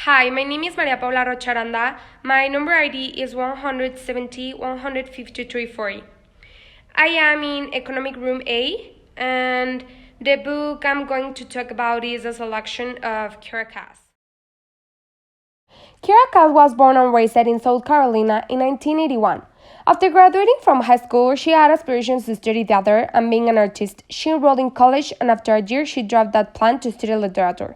Hi, my name is Maria Paula Rocharanda. My number ID is 170 15340. I am in Economic Room A, and the book I'm going to talk about is A Selection of Kira Cass. Kira Cass was born and raised in South Carolina in 1981. After graduating from high school, she had aspirations to study theater and being an artist. She enrolled in college, and after a year, she dropped that plan to study literature.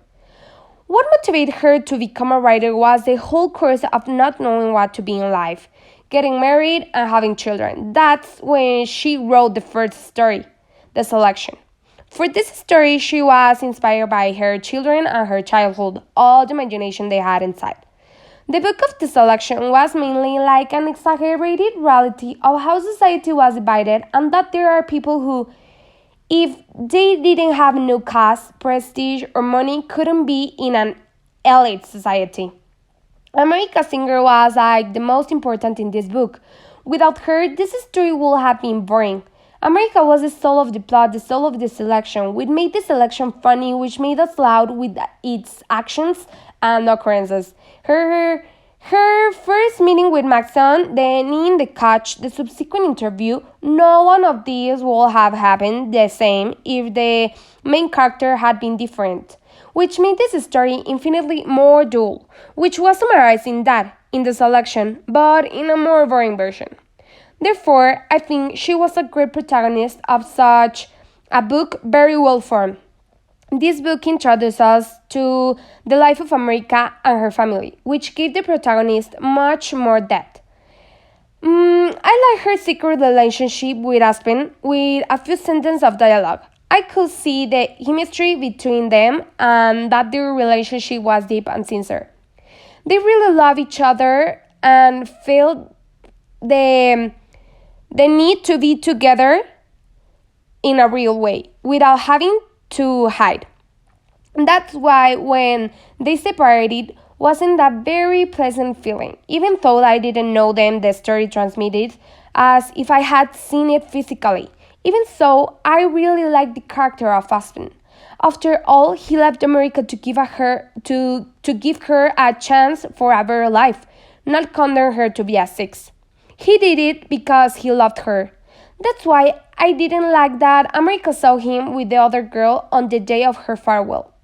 What motivated her to become a writer was the whole course of not knowing what to be in life, getting married, and having children. That's when she wrote the first story, The Selection. For this story, she was inspired by her children and her childhood, all the imagination they had inside. The book of The Selection was mainly like an exaggerated reality of how society was divided, and that there are people who, if they didn't have no caste, prestige, or money, couldn't be in an elite society. America Singer was like the most important in this book. Without her, this story would have been boring. America was the soul of the plot, the soul of the selection, which made the selection funny, which made us loud with its actions and occurrences. Her first meeting with Maxon, then in the catch, the subsequent interview, no one of these would have happened the same if the main character had been different, which made this story infinitely more dull, which was summarized in The Selection, but in a more boring version. Therefore, I think she was a great protagonist of such a book, very well formed. This book introduces us to the life of America and her family, which gave the protagonist much more depth. I like her secret relationship with Aspen with a few sentences of dialogue. I could see the chemistry between them and that their relationship was deep and sincere. They really love each other and felt the need to be together in a real way without having to hide. That's why when they separated wasn't a very pleasant feeling. Even though I didn't know them, the story transmitted as if I had seen it physically. Even so, I really liked the character of Aspen. After all, he left America to give her a chance for a better life, not condemn her to be a six. He did it because he loved her. That's why I didn't like that America saw him with the other girl on the day of her farewell.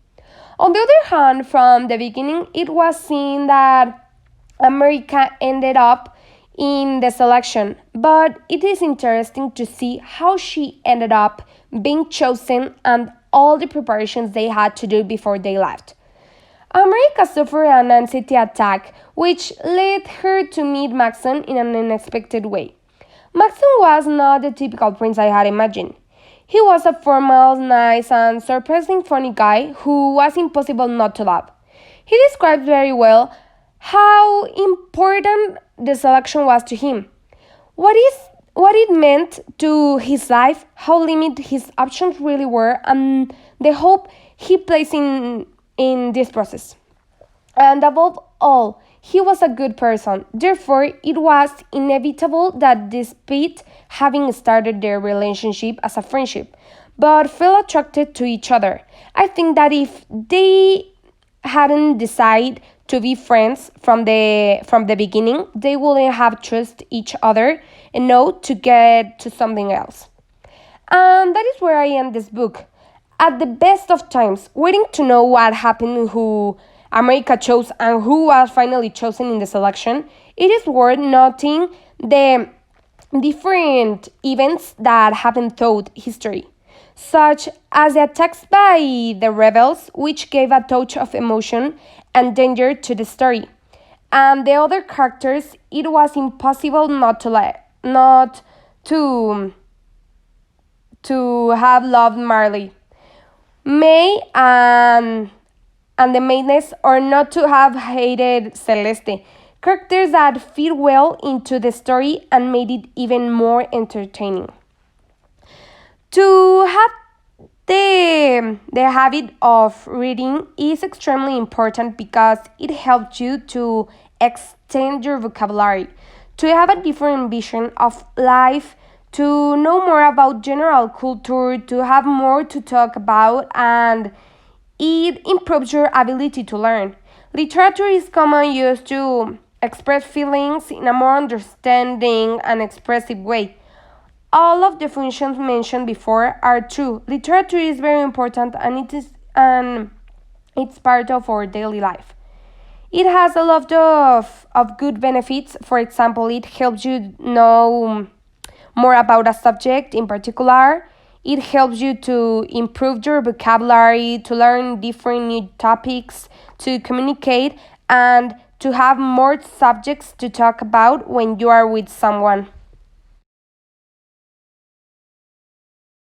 On the other hand, from the beginning, it was seen that America ended up in The Selection, but it is interesting to see how she ended up being chosen and all the preparations they had to do before they left. America suffered an anxiety attack, which led her to meet Maxon in an unexpected way. Maxon was not the typical prince I had imagined. He was a formal, nice, and surprisingly funny guy who was impossible not to love. He described very well how important the selection was to him, what it meant to his life, how limited his options really were, and the hope he placed in this process. And above all, he was a good person. Therefore, it was inevitable that despite having started their relationship as a friendship, but felt attracted to each other. I think that if they hadn't decided to be friends from the beginning, they wouldn't have trust each other enough to get to something else. And that is where I end this book. At the best of times, waiting to know what happened, who America chose, and who was finally chosen in The Selection, it is worth noting the different events that happened throughout history, such as the attacks by the rebels, which gave a touch of emotion and danger to the story. And the other characters, it was impossible not to have loved Marley, May, and the maidens, or not to have hated Celeste. Characters that fit well into the story and made it even more entertaining. To have the habit of reading is extremely important because it helps you to extend your vocabulary, to have a different vision of life, to know more about general culture, to have more to talk about, and it improves your ability to learn. Literature is commonly used to express feelings in a more understanding and expressive way. All of the functions mentioned before are true. Literature is very important and it's part of our daily life. It has a lot of good benefits. For example, it helps you know more about a subject in particular. It helps you to improve your vocabulary, to learn different new topics, to communicate, and to have more subjects to talk about when you are with someone.